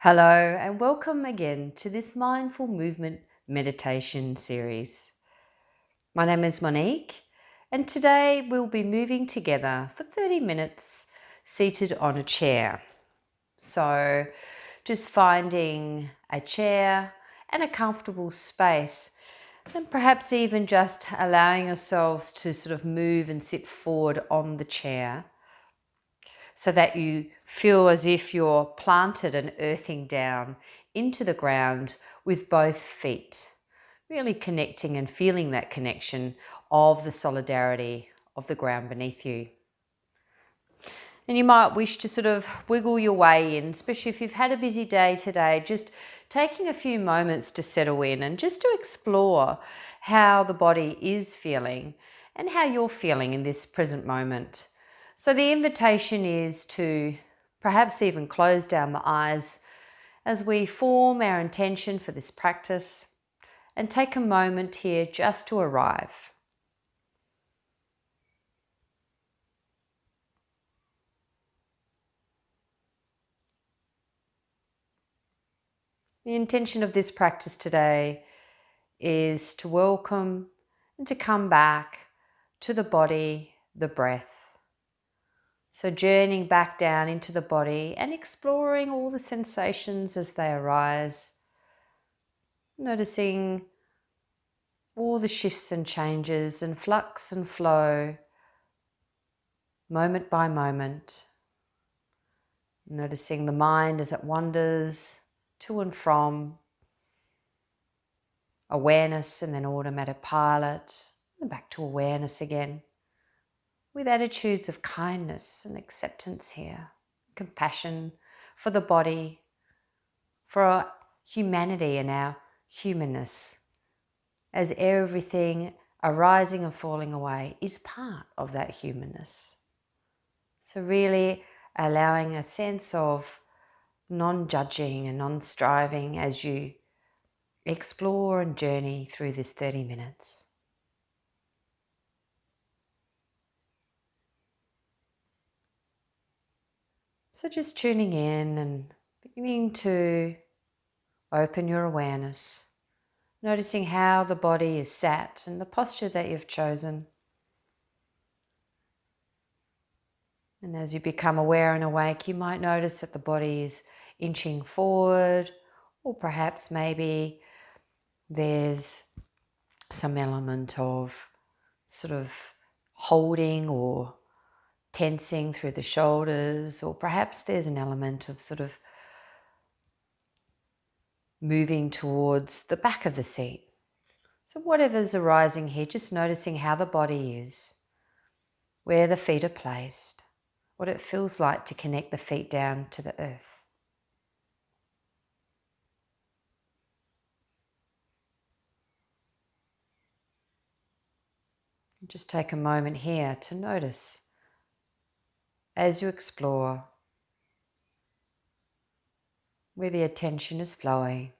Hello and welcome again to this Mindful Movement meditation series. My name is Monique and today we'll be moving together for 30 minutes seated on a chair. So just finding a chair and a comfortable space, and perhaps even just allowing yourselves to sort of move and sit forward on the chair, so that you feel as if you're planted and earthing down into the ground with both feet, really connecting and feeling that connection of the solidarity of the ground beneath you. And you might wish to sort of wiggle your way in, especially if you've had a busy day today, just taking a few moments to settle in and just to explore how the body is feeling and how you're feeling in this present moment. So the invitation is to perhaps even close down the eyes as we form our intention for this practice and take a moment here just to arrive. The intention of this practice today is to welcome and to come back to the body, the breath. So journeying back down into the body and exploring all the sensations as they arise. Noticing all the shifts and changes and flux and flow, moment by moment. Noticing the mind as it wanders to and from. Awareness and then automatic pilot, and back to awareness again. With attitudes of kindness and acceptance here, compassion for the body, for our humanity and our humanness, as everything arising and falling away is part of that humanness. So really allowing a sense of non-judging and non-striving as you explore and journey through this 30 minutes. So just tuning in and beginning to open your awareness, noticing how the body is sat and the posture that you've chosen. And as you become aware and awake, you might notice that the body is inching forward, or perhaps maybe there's some element of sort of holding or tensing through the shoulders, or perhaps there's an element of sort of moving towards the back of the seat. So whatever's arising here, just noticing how the body is, where the feet are placed, what it feels like to connect the feet down to the earth. Just take a moment here to notice as you explore where the attention is flowing.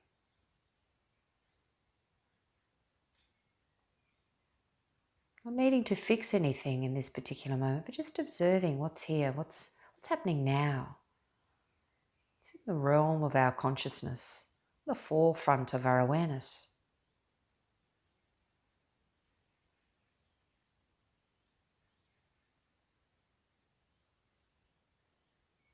Not needing to fix anything in this particular moment, but just observing what's here, what's happening now. It's in the realm of our consciousness, the forefront of our awareness.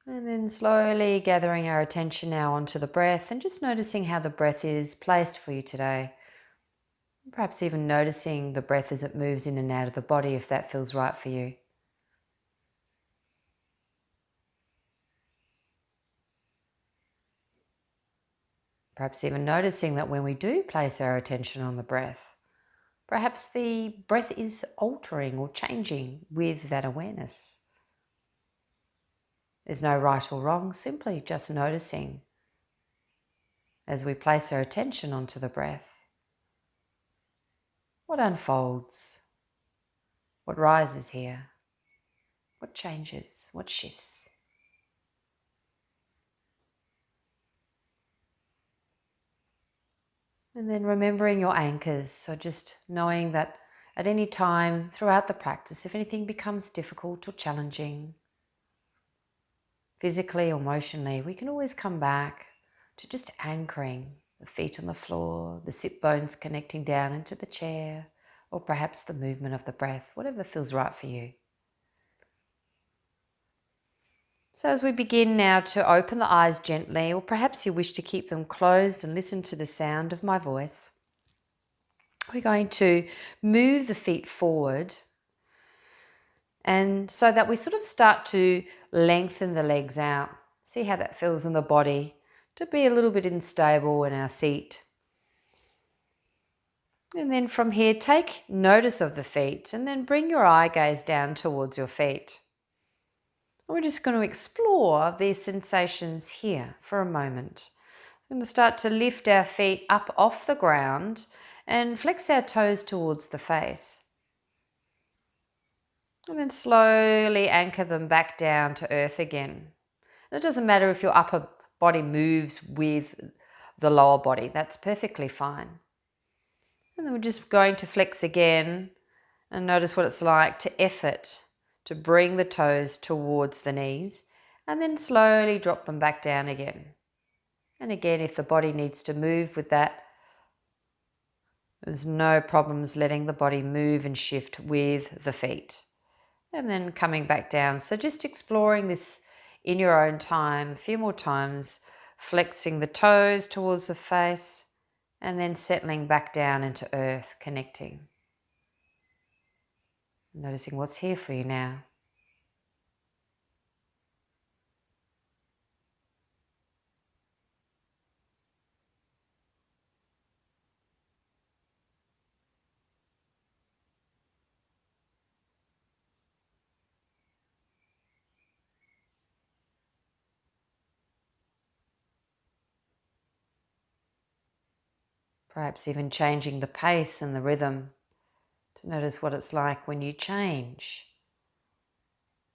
And then slowly gathering our attention now onto the breath and just noticing how the breath is placed for you today. Perhaps even noticing the breath as it moves in and out of the body if that feels right for you. Perhaps even noticing that when we do place our attention on the breath, perhaps the breath is altering or changing with that awareness. There's no right or wrong, simply just noticing as we place our attention onto the breath. What unfolds? What rises here? What changes? What shifts? And then remembering your anchors. So just knowing that at any time throughout the practice, if anything becomes difficult or challenging, physically or emotionally, we can always come back to just anchoring the feet on the floor, the sit bones connecting down into the chair, or perhaps the movement of the breath, whatever feels right for you. So as we begin now to open the eyes gently, or perhaps you wish to keep them closed and listen to the sound of my voice, we're going to move the feet forward, and so that we sort of start to lengthen the legs out. See how that feels in the body to be a little bit unstable in our seat. And then from here, take notice of the feet and then bring your eye gaze down towards your feet. We're just going to explore these sensations here for a moment. We're going to start to lift our feet up off the ground and flex our toes towards the face. And then slowly anchor them back down to earth again. And it doesn't matter if your upper body moves with the lower body, that's perfectly fine. And then we're just going to flex again and notice what it's like to effort to bring the toes towards the knees and then slowly drop them back down again. And again, if the body needs to move with that, there's no problems letting the body move and shift with the feet. And then coming back down. So just exploring this in your own time, a few more times, flexing the toes towards the face and then settling back down into earth, connecting. Noticing what's here for you now. Perhaps even changing the pace and the rhythm to notice what it's like when you change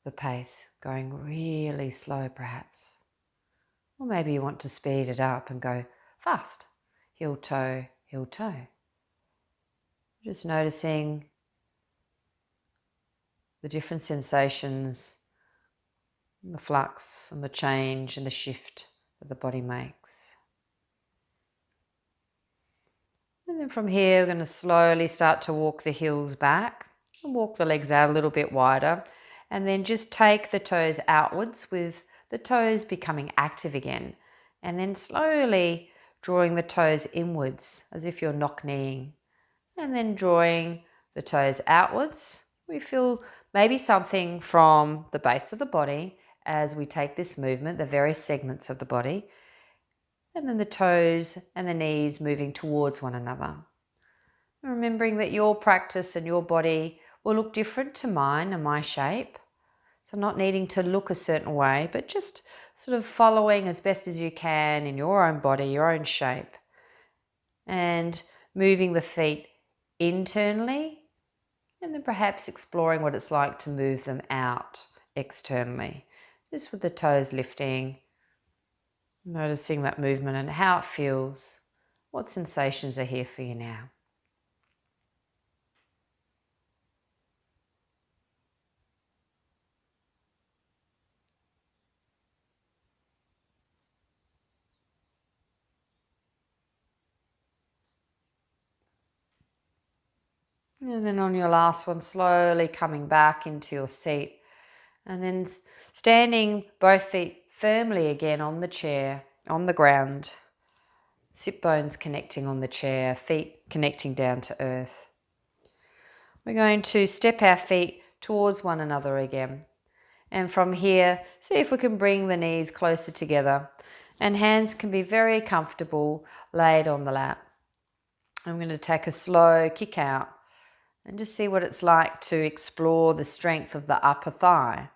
the pace, going really slow perhaps. Or maybe you want to speed it up and go fast, heel toe, heel toe. Just noticing the different sensations, the flux and the change and the shift that the body makes. And then from here, we're going to slowly start to walk the heels back and walk the legs out a little bit wider. And then just take the toes outwards with the toes becoming active again. And then slowly drawing the toes inwards as if you're knock-kneeing. And then drawing the toes outwards. We feel maybe something from the base of the body as we take this movement, the various segments of the body. And then the toes and the knees moving towards one another. Remembering that your practice and your body will look different to mine and my shape. So not needing to look a certain way, but just sort of following as best as you can in your own body, your own shape. And moving the feet internally and then perhaps exploring what it's like to move them out externally. Just with the toes lifting. Noticing that movement and how it feels. What sensations are here for you now? And then on your last one, slowly coming back into your seat. And then standing both feet firmly again on the chair, on the ground. Sit bones connecting on the chair, feet connecting down to earth. We're going to step our feet towards one another again. And from here, see if we can bring the knees closer together. And hands can be very comfortable laid on the lap. I'm going to take a slow kick out and just see what it's like to explore the strength of the upper thigh.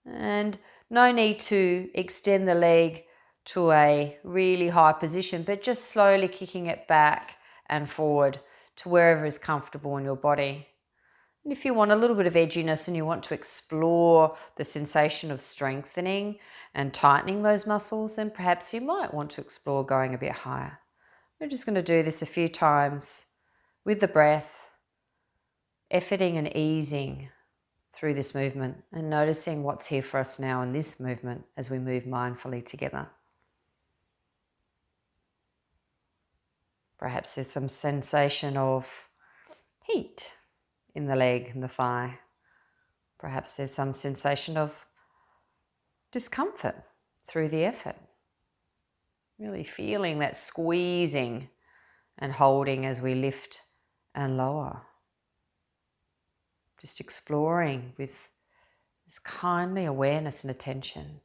And no need to extend the leg to a really high position, but just slowly kicking it back and forward to wherever is comfortable in your body. And if you want a little bit of edginess and you want to explore the sensation of strengthening and tightening those muscles, then perhaps you might want to explore going a bit higher. We're just going to do this a few times with the breath, efforting and easing through this movement and noticing what's here for us now in this movement as we move mindfully together. Perhaps there's some sensation of heat in the leg and the thigh. Perhaps there's some sensation of discomfort through the effort. Really feeling that squeezing and holding as we lift and lower. Just exploring with this kindly awareness and attention.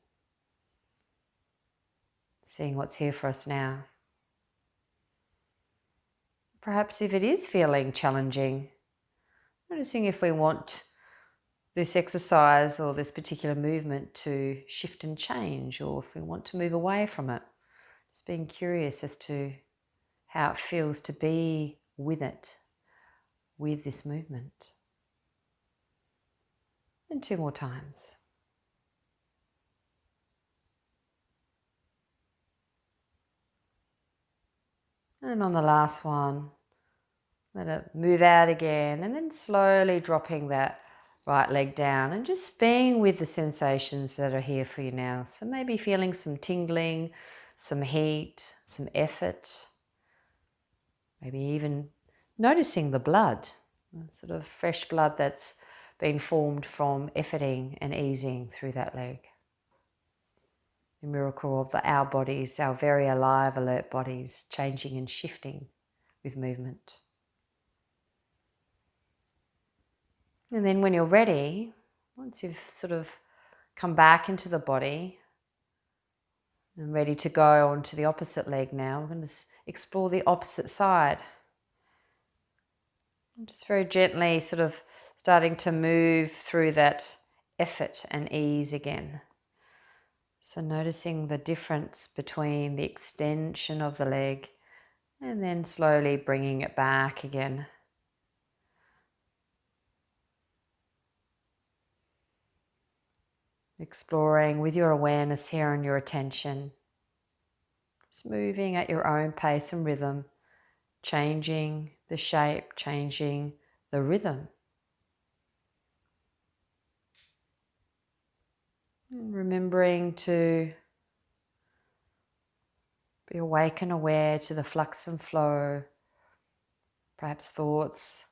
Seeing what's here for us now. Perhaps if it is feeling challenging, noticing if we want this exercise or this particular movement to shift and change, or if we want to move away from it. Just being curious as to how it feels to be with it, with this movement. And 2 more times. And on the last one, let it move out again, and then slowly dropping that right leg down and just being with the sensations that are here for you now. So maybe feeling some tingling, some heat, some effort, maybe even noticing the blood, sort of fresh blood that's been formed from efforting and easing through that leg. The miracle of our bodies, our very alive, alert bodies, changing and shifting with movement. And then when you're ready, once you've sort of come back into the body and ready to go on to the opposite leg now, we're going to explore the opposite side. I'm just very gently sort of starting to move through that effort and ease again. So noticing the difference between the extension of the leg and then slowly bringing it back again. Exploring with your awareness here and your attention. Just moving at your own pace and rhythm, changing the shape, changing the rhythm. And remembering to be awake and aware to the flux and flow. Perhaps thoughts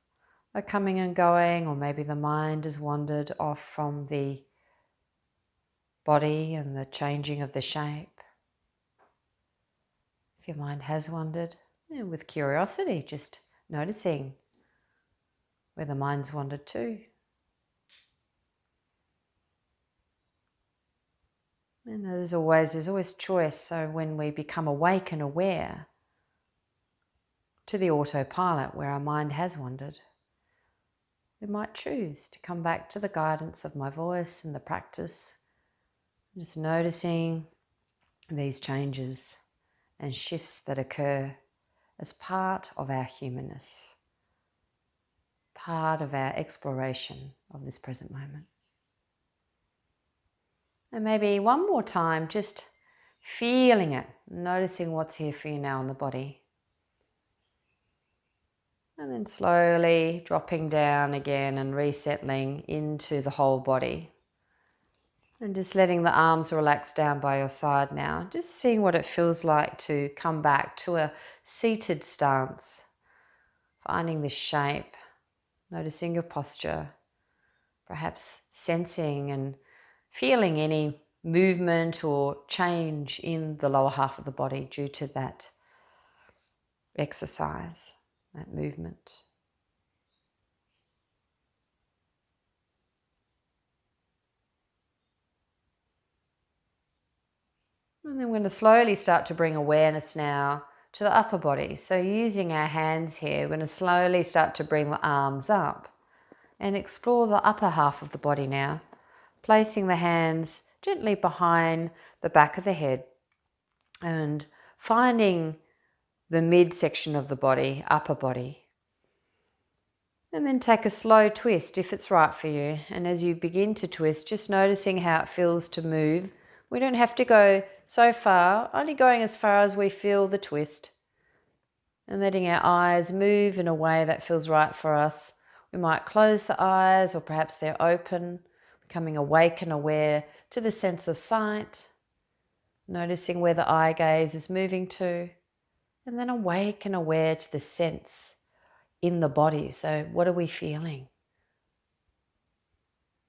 are coming and going, or maybe the mind has wandered off from the body and the changing of the shape. If your mind has wandered, with curiosity, just noticing where the mind's wandered to. And there's always choice. So when we become awake and aware to the autopilot where our mind has wandered, we might choose to come back to the guidance of my voice and the practice. Just noticing these changes and shifts that occur as part of our humanness, part of our exploration of this present moment. And maybe one more time, just feeling it, noticing what's here for you now in the body. And then slowly dropping down again and resettling into the whole body. And just letting the arms relax down by your side now. Just seeing what it feels like to come back to a seated stance. Finding this shape, noticing your posture, perhaps sensing and feeling any movement or change in the lower half of the body due to that exercise, that movement. And then we're going to slowly start to bring awareness now to the upper body. So using our hands here, we're going to slowly start to bring the arms up and explore the upper half of the body now, placing the hands gently behind the back of the head and finding the midsection of the body, upper body. And then take a slow twist if it's right for you. And as you begin to twist, just noticing how it feels to move. We don't have to go so far, only going as far as we feel the twist. And letting our eyes move in a way that feels right for us. We might close the eyes, or perhaps they're open, becoming awake and aware to the sense of sight, noticing where the eye gaze is moving to, and then awake and aware to the sense in the body. So what are we feeling?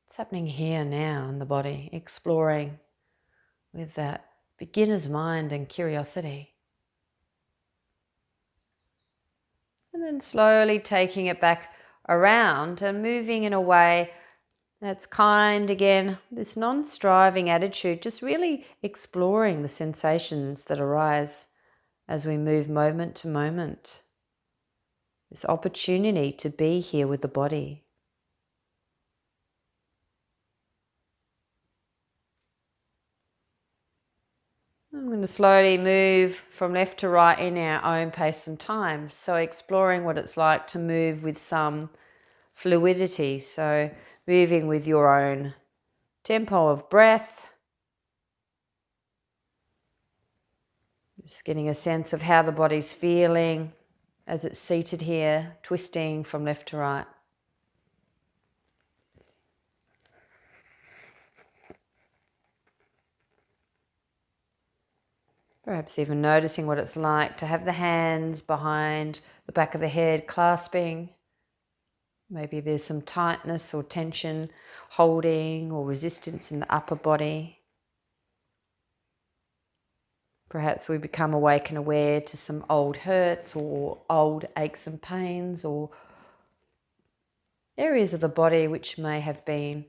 What's happening here now in the body? Exploring with that beginner's mind and curiosity. And then slowly taking it back around and moving in a way that's kind again, this non-striving attitude, just really exploring the sensations that arise as we move moment to moment. This opportunity to be here with the body. I'm going to slowly move from left to right in our own pace and time. So exploring what it's like to move with some fluidity. So moving with your own tempo of breath. Just getting a sense of how the body's feeling as it's seated here, twisting from left to right. Perhaps even noticing what it's like to have the hands behind the back of the head clasping. Maybe there's some tightness or tension, holding or resistance in the upper body. Perhaps we become awake and aware to some old hurts or old aches and pains, or areas of the body which may have been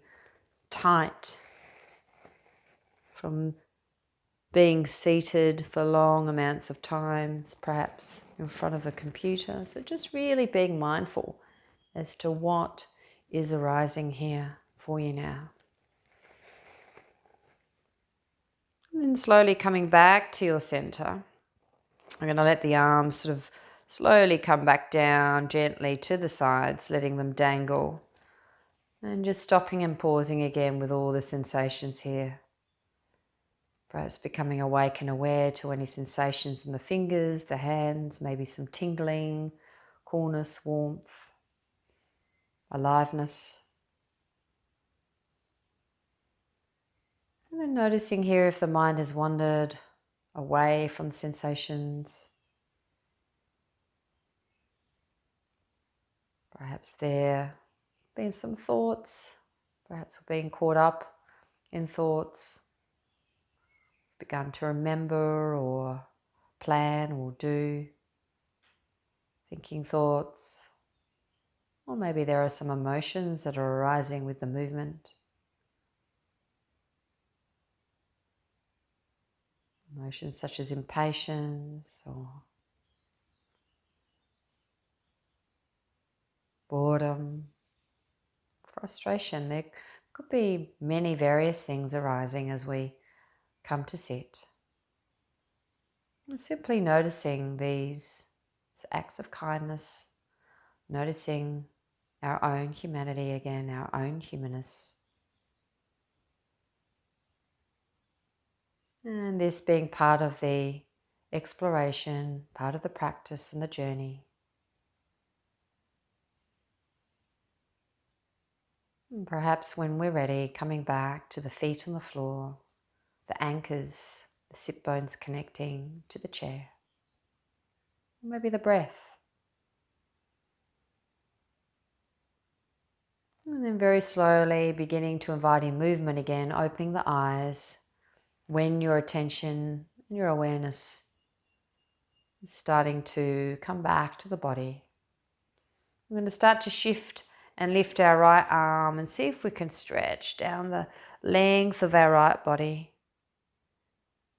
tight from being seated for long amounts of times, perhaps in front of a computer. So just really being mindful as to what is arising here for you now. And then slowly coming back to your center. I'm going to let the arms sort of slowly come back down gently to the sides, letting them dangle. And just stopping and pausing again with all the sensations here. Perhaps becoming awake and aware to any sensations in the fingers, the hands, maybe some tingling, coolness, warmth, aliveness. And then noticing here if the mind has wandered away from the sensations. Perhaps there been some thoughts, perhaps we're being caught up in thoughts, begun to remember or plan or do, thinking thoughts, or maybe there are some emotions that are arising with the movement. Emotions such as impatience or boredom, frustration. There could be many various things arising as we come to sit. And simply noticing these acts of kindness, noticing our own humanity again, our own humanness. And this being part of the exploration, part of the practice and the journey. And perhaps when we're ready, coming back to the feet on the floor, the anchors, the sit bones connecting to the chair. Maybe the breath. And then very slowly beginning to invite in movement again, opening the eyes when your attention and your awareness is starting to come back to the body. We're going to start to shift and lift our right arm and see if we can stretch down the length of our right body.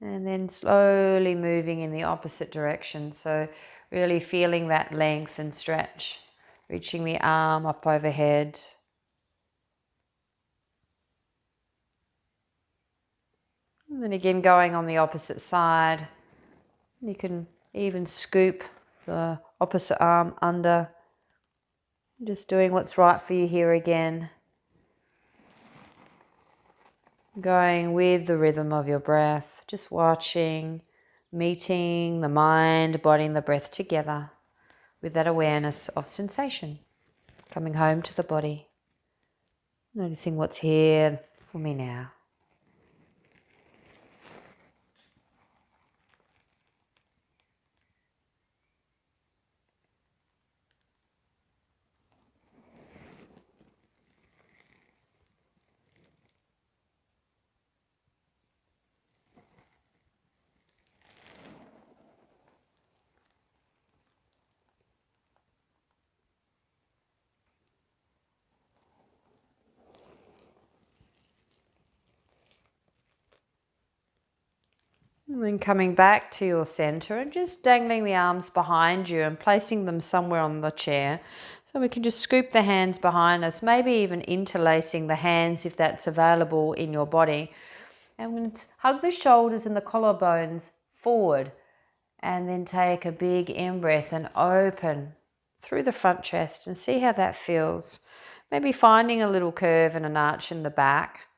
And then slowly moving in the opposite direction. So really feeling that length and stretch, reaching the arm up overhead. And then again going on the opposite side. You can even scoop the opposite arm under Just doing what's right for you here again. Going with the rhythm of your breath, just watching, meeting the mind, body and the breath together with that awareness of sensation, coming home to the body, noticing what's here for me now. And then coming back to your center and just dangling the arms behind you and placing them somewhere on the chair. So we can just scoop the hands behind us, maybe even interlacing the hands if that's available in your body. And we're going to hug the shoulders and the collarbones forward and then take a big in-breath and open through the front chest and see how that feels. Maybe finding a little curve and an arch in the back.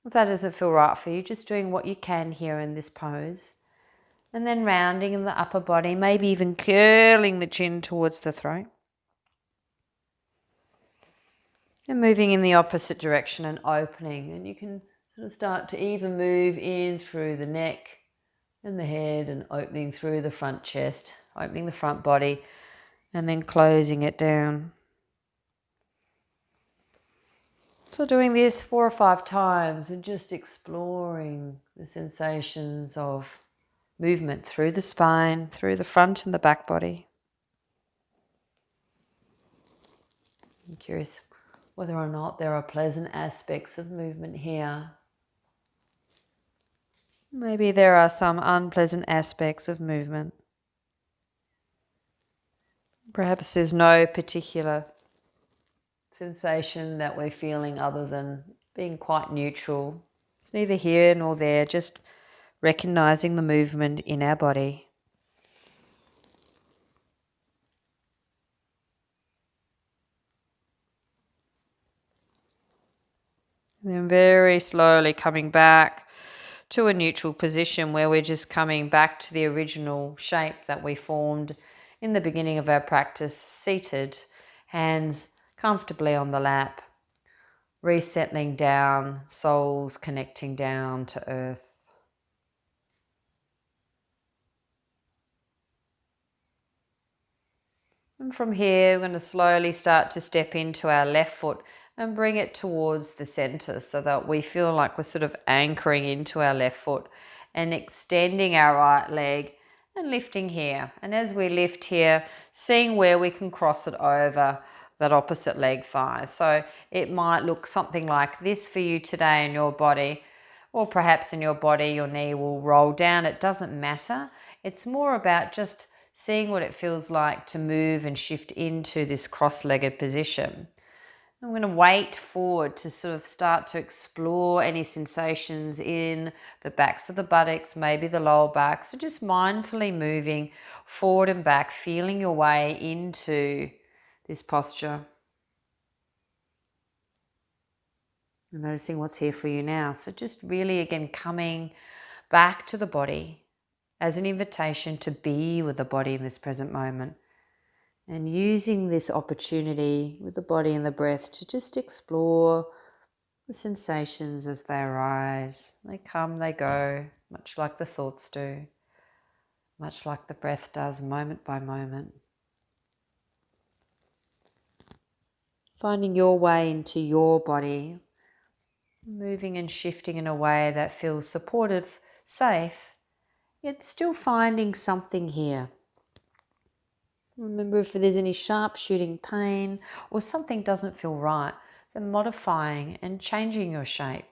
If that doesn't feel right for you, just doing what you can here in this pose. And then rounding in the upper body, maybe even curling the chin towards the throat. And moving in the opposite direction and opening. And you can sort of start to even move in through the neck and the head and opening through the front chest, opening the front body and then closing it down. So doing this 4 or 5 times and just exploring the sensations of movement through the spine, through the front and the back body. I'm curious whether or not there are pleasant aspects of movement here. Maybe there are some unpleasant aspects of movement. Perhaps there's no particular sensation that we're feeling other than being quite neutral. It's neither here nor there, just recognizing the movement in our body. And then very slowly coming back to a neutral position where we're just coming back to the original shape that we formed in the beginning of our practice, seated, hands comfortably on the lap, resettling down, soles connecting down to earth. And from here, we're going to slowly start to step into our left foot and bring it towards the center so that we feel like we're sort of anchoring into our left foot and extending our right leg and lifting here. And as we lift here, seeing where we can cross it over that opposite leg thigh. So it might look something like this for you today in your body, or perhaps in your body your knee will roll down. It doesn't matter. It's more about just seeing what it feels like to move and shift into this cross-legged position. I'm going to wait forward to sort of start to explore any sensations in the backs of the buttocks, maybe the lower back. So just mindfully moving forward and back, feeling your way into this posture. And noticing what's here for you now. So just really, again, coming back to the body as an invitation to be with the body in this present moment. And using this opportunity with the body and the breath to just explore the sensations as they arise. They come, they go, much like the thoughts do, much like the breath does, moment by moment. Finding your way into your body, moving and shifting in a way that feels supportive, safe, yet still finding something here. Remember, if there's any sharp shooting pain or something doesn't feel right, then modifying and changing your shape.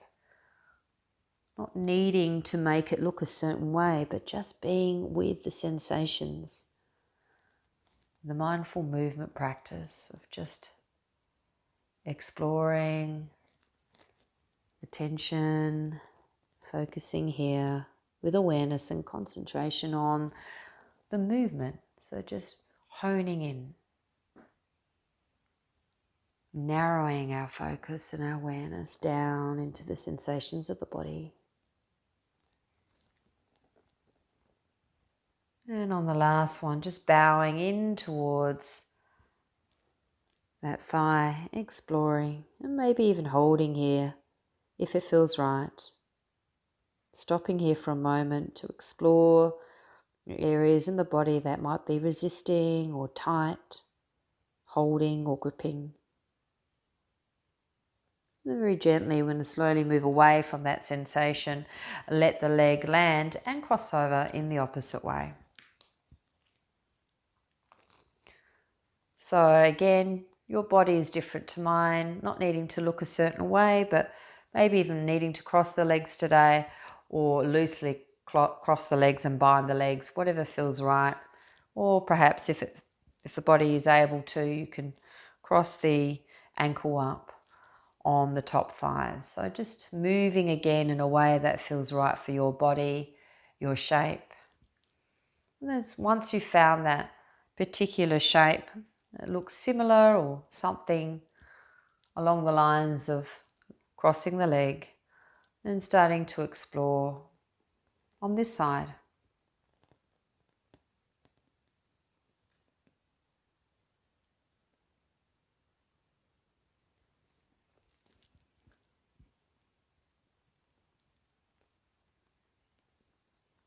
Not needing to make it look a certain way, but just being with the sensations. The mindful movement practice of just exploring attention, focusing here with awareness and concentration on the movement. So just honing in. narrowing our focus and our awareness down into the sensations of the body. And on the last one, just bowing in towards that thigh, exploring, and maybe even holding here if it feels right. Stopping here for a moment to explore areas in the body that might be resisting or tight, holding or gripping. And very gently, we're going to slowly move away from that sensation, let the leg land and cross over in the opposite way. So again, your body is different to mine, not needing to look a certain way, but maybe even needing to cross the legs today or loosely cross the legs and bind the legs, whatever feels right. Or perhaps if the body is able to, you can cross the ankle up on the top thighs. So just moving again in a way that feels right for your body, your shape. And once you've found that particular shape that looks similar or something along the lines of crossing the leg, and starting to explore on this side.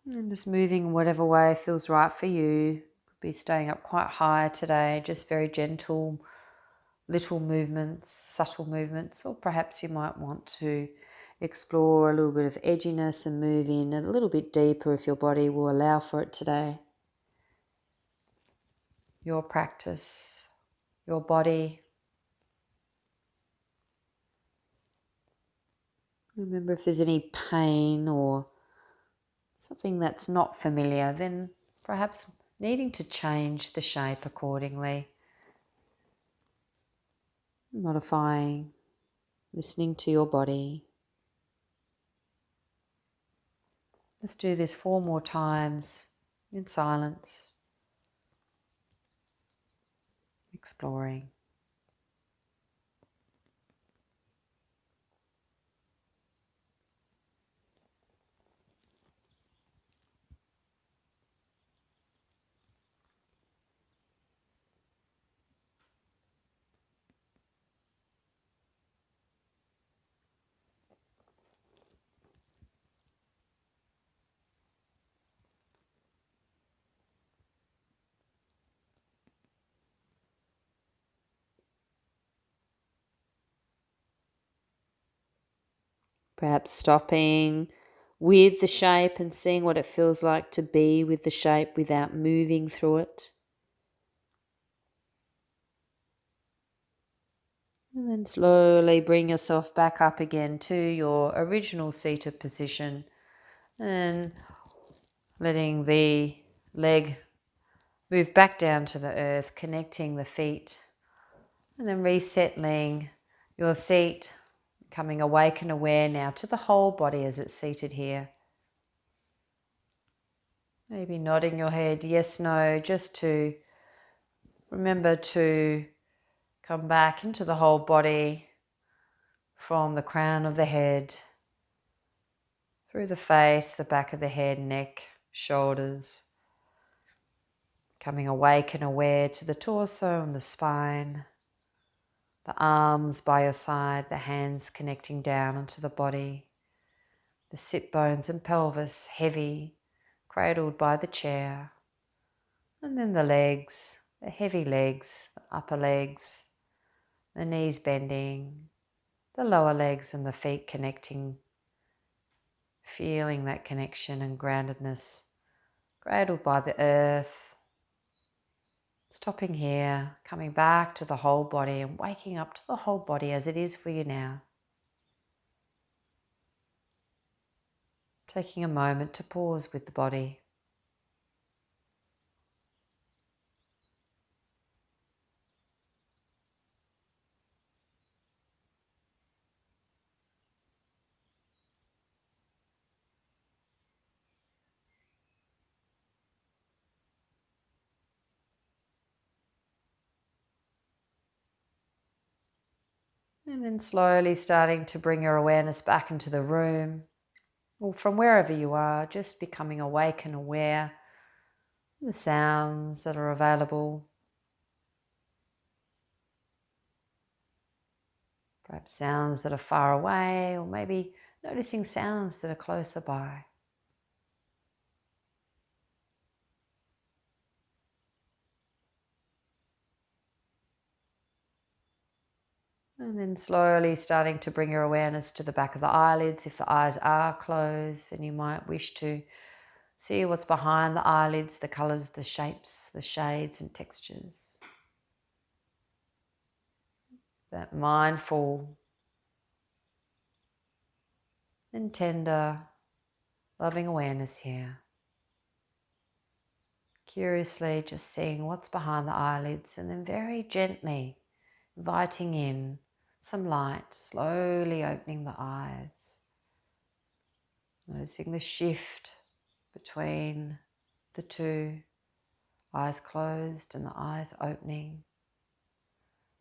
And just moving whatever way feels right for you. Could be staying up quite high today, just very gentle, little movements, subtle movements, or perhaps you might want to explore a little bit of edginess and move in a little bit deeper if your body will allow for it today. Your practice, your body. Remember, if there's any pain or something that's not familiar, then perhaps needing to change the shape accordingly. Modifying, listening to your body. Let's do this 4 more times in silence, exploring. Perhaps stopping with the shape and seeing what it feels like to be with the shape without moving through it. And then slowly bring yourself back up again to your original seated position and letting the leg move back down to the earth, connecting the feet, and then resettling your seat, becoming awake and aware now to the whole body as it's seated here. Maybe nodding your head yes, no, just to remember to come back into the whole body from the crown of the head, through the face, the back of the head, neck, shoulders, coming awake and aware to the torso and the spine, the arms by your side, the hands connecting down onto the body, the sit bones and pelvis heavy, cradled by the chair, and then the legs, the heavy legs, the upper legs, the knees bending, the lower legs and the feet connecting, feeling that connection and groundedness, cradled by the earth. Stopping here, coming back to the whole body and waking up to the whole body as it is for you now. Taking a moment to pause with the body. And then slowly starting to bring your awareness back into the room, or from wherever you are, just becoming awake and aware of the sounds that are available. Perhaps sounds that are far away, or maybe noticing sounds that are closer by. And then slowly starting to bring your awareness to the back of the eyelids. If the eyes are closed, then you might wish to see what's behind the eyelids, the colours, the shapes, the shades and textures. That mindful and tender, loving awareness here. Curiously just seeing what's behind the eyelids, and then very gently inviting in some light, slowly opening the eyes. Noticing the shift between the two, eyes closed and the eyes opening.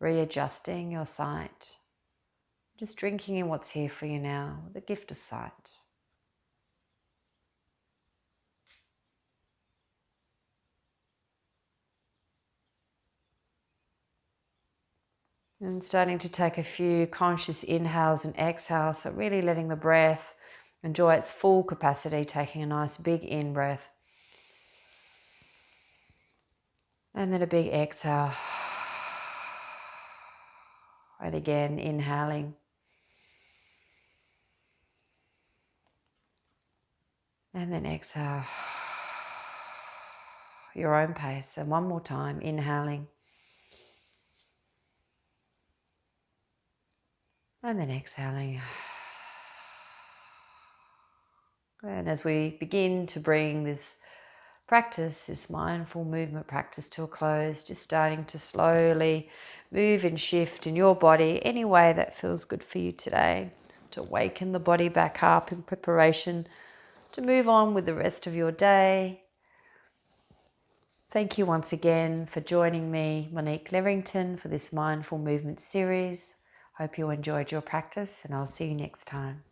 Readjusting your sight. Just drinking in what's here for you now, the gift of sight. And starting to take a few conscious inhales and exhales, so really letting the breath enjoy its full capacity, taking a nice big in-breath. And then a big exhale. And again, inhaling. And then exhale. Your own pace. And one more time, inhaling. And then exhaling. And as we begin to bring this practice, this mindful movement practice to a close, just starting to slowly move and shift in your body any way that feels good for you today, to waken the body back up in preparation to move on with the rest of your day. Thank you once again for joining me, Monique Leverington, for this mindful movement series. Hope you enjoyed your practice, and I'll see you next time.